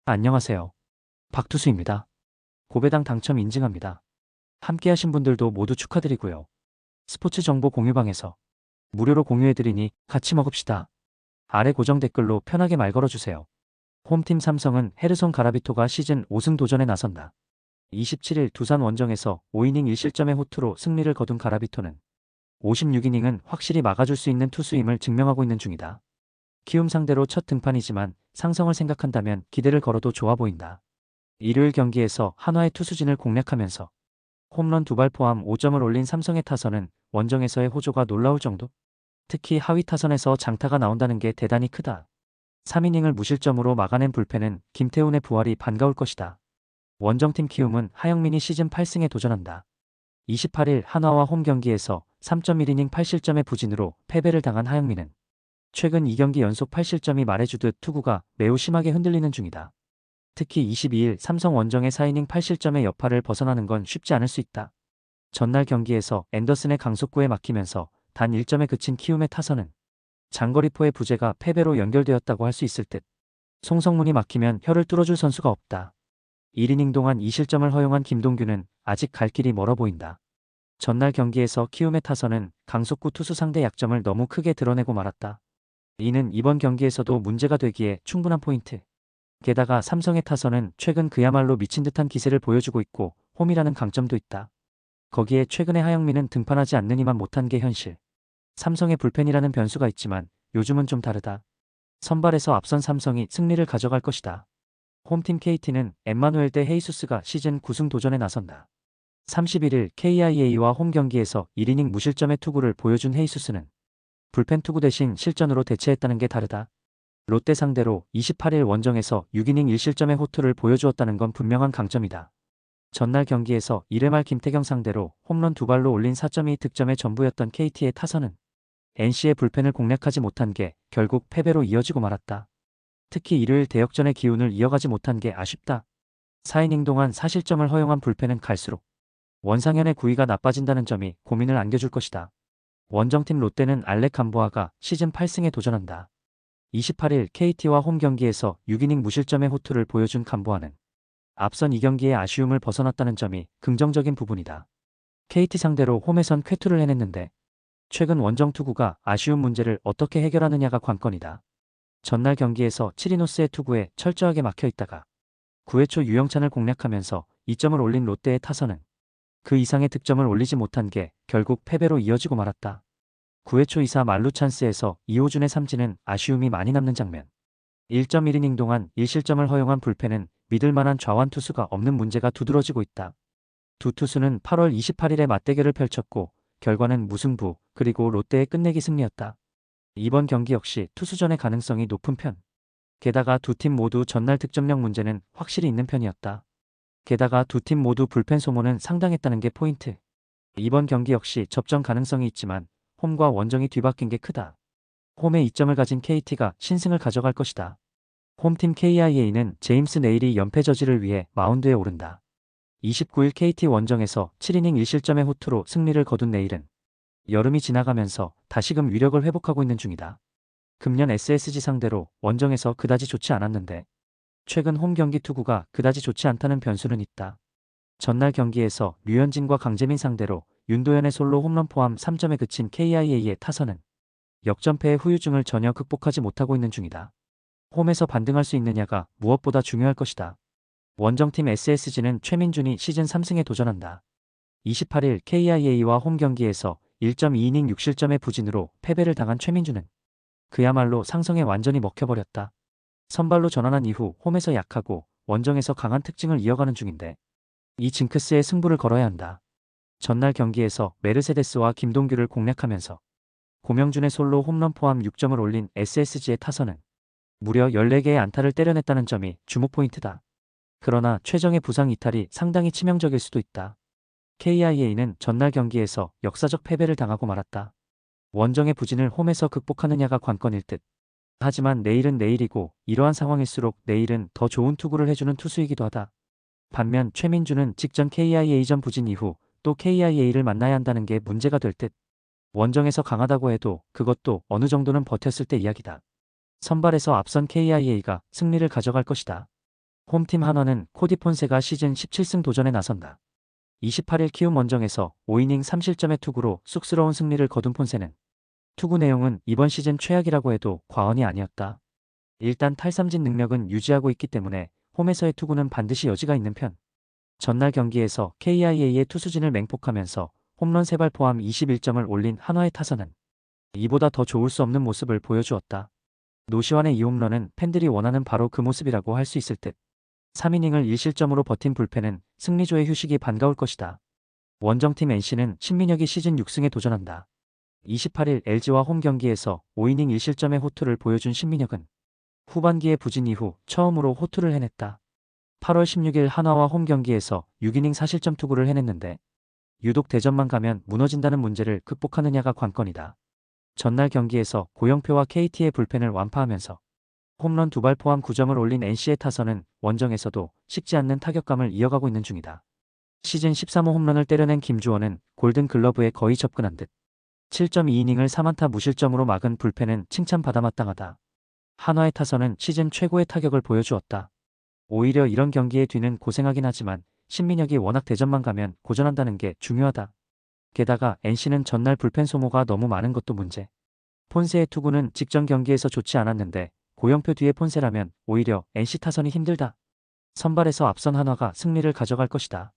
안녕하세요. 박투수입니다. 고배당 당첨 인증합니다. 함께하신 분들도 모두 축하드리고요. 스포츠 정보 공유방에서 무료로 공유해드리니 같이 먹읍시다. 아래 고정 댓글로 편하게 말 걸어주세요. 홈팀 삼성은 헤르손 가라비토가 시즌 5승 도전에 나선다. 27일 두산 원정에서 5이닝 1실점의 호투로 승리를 거둔 가라비토는 56이닝은 확실히 막아줄 수 있는 투수임을 증명하고 있는 중이다. 키움 상대로 첫 등판이지만 상성을 생각한다면 기대를 걸어도 좋아 보인다. 일요일 경기에서 한화의 투수진을 공략하면서 홈런 2발 포함 5점을 올린 삼성의 타선은 원정에서의 호조가 놀라울 정도? 특히 하위 타선에서 장타가 나온다는 게 대단히 크다. 3이닝을 무실점으로 막아낸 불펜은 김태훈의 부활이 반가울 것이다. 원정팀 키움은 하영민이 시즌 8승에 도전한다. 28일 한화와 홈 경기에서 3.1이닝 8실점의 부진으로 패배를 당한 하영민은 최근 2경기 연속 8실점이 말해주듯 투구가 매우 심하게 흔들리는 중이다. 특히 22일 삼성 원정의 4이닝 8실점의 여파를 벗어나는 건 쉽지 않을 수 있다. 전날 경기에서 앤더슨의 강속구에 막히면서 단 1점에 그친 키움의 타선은 장거리포의 부재가 패배로 연결되었다고 할 수 있을 듯. 송성문이 막히면 혀를 뚫어줄 선수가 없다. 1이닝 동안 2실점을 허용한 김동규는 아직 갈 길이 멀어 보인다. 전날 경기에서 키움의 타선은 강속구 투수 상대 약점을 너무 크게 드러내고 말았다. 이는 이번 경기에서도 문제가 되기에 충분한 포인트. 게다가 삼성의 타선은 최근 그야말로 미친 듯한 기세를 보여주고 있고 홈이라는 강점도 있다. 거기에 최근에 하영민은 등판하지 않느니만 못한 게 현실. 삼성의 불펜이라는 변수가 있지만 요즘은 좀 다르다. 선발에서 앞선 삼성이 승리를 가져갈 것이다. 홈팀 KT는 엠마누엘 대 헤이수스가 시즌 9승 도전에 나선다. 31일 KIA와 홈 경기에서 1이닝 무실점의 투구를 보여준 헤이수스는 불펜 투구 대신 실전으로 대체했다는 게 다르다. 롯데 상대로 28일 원정에서 6이닝 1실점의 호투를 보여주었다는 건 분명한 강점이다. 전날 경기에서 1회 말 김태경 상대로 홈런 2발로 올린 4.2 득점의 전부였던 KT의 타선은 NC의 불펜을 공략하지 못한 게 결국 패배로 이어지고 말았다. 특히 일요일 대역전의 기운을 이어가지 못한 게 아쉽다. 4이닝 동안 4실점을 허용한 불펜은 갈수록 원상현의 구위가 나빠진다는 점이 고민을 안겨줄 것이다. 원정팀 롯데는 알렉 감보아가 시즌 8승에 도전한다. 28일 KT와 홈 경기에서 6이닝 무실점의 호투를 보여준 감보아는 앞선 2경기의 아쉬움을 벗어났다는 점이 긍정적인 부분이다. KT 상대로 홈에선 쾌투를 해냈는데 최근 원정 투구가 아쉬운 문제를 어떻게 해결하느냐가 관건이다. 전날 경기에서 치리노스의 투구에 철저하게 막혀있다가 9회 초 유영찬을 공략하면서 2점을 올린 롯데의 타선은 그 이상의 득점을 올리지 못한 게 결국 패배로 이어지고 말았다. 9회 초 2사 만루 찬스에서 이호준의 삼진은 아쉬움이 많이 남는 장면. 1.1이닝 동안 1실점을 허용한 불펜은 믿을만한 좌완 투수가 없는 문제가 두드러지고 있다. 두 투수는 8월 28일에 맞대결을 펼쳤고 결과는 무승부 그리고 롯데의 끝내기 승리였다. 이번 경기 역시 투수전의 가능성이 높은 편. 게다가 두 팀 모두 전날 득점력 문제는 확실히 있는 편이었다. 게다가 두 팀 모두 불펜 소모는 상당했다는 게 포인트. 이번 경기 역시 접전 가능성이 있지만 홈과 원정이 뒤바뀐 게 크다. 홈에 2점을 가진 KT가 신승을 가져갈 것이다. 홈팀 KIA는 제임스 네일이 연패 저지를 위해 마운드에 오른다. 29일 KT 원정에서 7이닝 1실점의 호투로 승리를 거둔 네일은 여름이 지나가면서 다시금 위력을 회복하고 있는 중이다. 금년 SSG 상대로 원정에서 그다지 좋지 않았는데 최근 홈 경기 투구가 그다지 좋지 않다는 변수는 있다. 전날 경기에서 류현진과 강재민 상대로 윤도현의 솔로 홈런 포함 3점에 그친 KIA의 타선은 역전패의 후유증을 전혀 극복하지 못하고 있는 중이다. 홈에서 반등할 수 있느냐가 무엇보다 중요할 것이다. 원정팀 SSG는 최민준이 시즌 3승에 도전한다. 28일 KIA와 홈 경기에서 1.2이닝 6실점의 부진으로 패배를 당한 최민준은 그야말로 상성에 완전히 먹혀버렸다. 선발로 전환한 이후 홈에서 약하고 원정에서 강한 특징을 이어가는 중인데 이 징크스에 승부를 걸어야 한다. 전날 경기에서 메르세데스와 김동규를 공략하면서 고명준의 솔로 홈런 포함 6점을 올린 SSG의 타선은 무려 14개의 안타를 때려냈다는 점이 주목 포인트다. 그러나 최정의 부상 이탈이 상당히 치명적일 수도 있다. KIA는 전날 경기에서 역사적 패배를 당하고 말았다. 원정의 부진을 홈에서 극복하느냐가 관건일 듯. 하지만 내일은 내일이고 이러한 상황일수록 내일은 더 좋은 투구를 해주는 투수이기도 하다. 반면 최민주는 직전 KIA전 부진 이후 또 KIA를 만나야 한다는 게 문제가 될 듯. 원정에서 강하다고 해도 그것도 어느 정도는 버텼을 때 이야기다. 선발에서 앞선 KIA가 승리를 가져갈 것이다. 홈팀 한화는 코디 폰세가 시즌 17승 도전에 나선다. 28일 키움 원정에서 5이닝 3실점의 투구로 쑥스러운 승리를 거둔 폰세는 투구 내용은 이번 시즌 최악이라고 해도 과언이 아니었다. 일단 탈삼진 능력은 유지하고 있기 때문에 홈에서의 투구는 반드시 여지가 있는 편. 전날 경기에서 KIA의 투수진을 맹폭하면서 홈런 3발 포함 21점을 올린 한화의 타선은 이보다 더 좋을 수 없는 모습을 보여주었다. 노시환의 이 홈런은 팬들이 원하는 바로 그 모습이라고 할 수 있을 듯. 3이닝을 1실점으로 버틴 불펜은 승리조의 휴식이 반가울 것이다. 원정팀 NC는 신민혁이 시즌 6승에 도전한다. 28일 LG와 홈 경기에서 5이닝 1실점의 호투를 보여준 신민혁은 후반기의 부진 이후 처음으로 호투를 해냈다. 8월 16일 한화와 홈 경기에서 6이닝 4실점 투구를 해냈는데 유독 대전만 가면 무너진다는 문제를 극복하느냐가 관건이다. 전날 경기에서 고영표와 KT의 불펜을 완파하면서 홈런 2발 포함 9점을 올린 NC의 타선은 원정에서도 식지 않는 타격감을 이어가고 있는 중이다. 시즌 13호 홈런을 때려낸 김주원은 골든글러브에 거의 접근한 듯 7.2이닝을 4안타 무실점으로 막은 불펜은 칭찬받아 마땅하다. 한화의 타선은 시즌 최고의 타격을 보여주었다. 오히려 이런 경기에 뒤는 고생하긴 하지만 신민혁이 워낙 대전만 가면 고전한다는 게 중요하다. 게다가 NC는 전날 불펜 소모가 너무 많은 것도 문제. 폰세의 투구는 직전 경기에서 좋지 않았는데 고영표 뒤에 폰세라면 오히려 NC 타선이 힘들다. 선발에서 앞선 한화가 승리를 가져갈 것이다.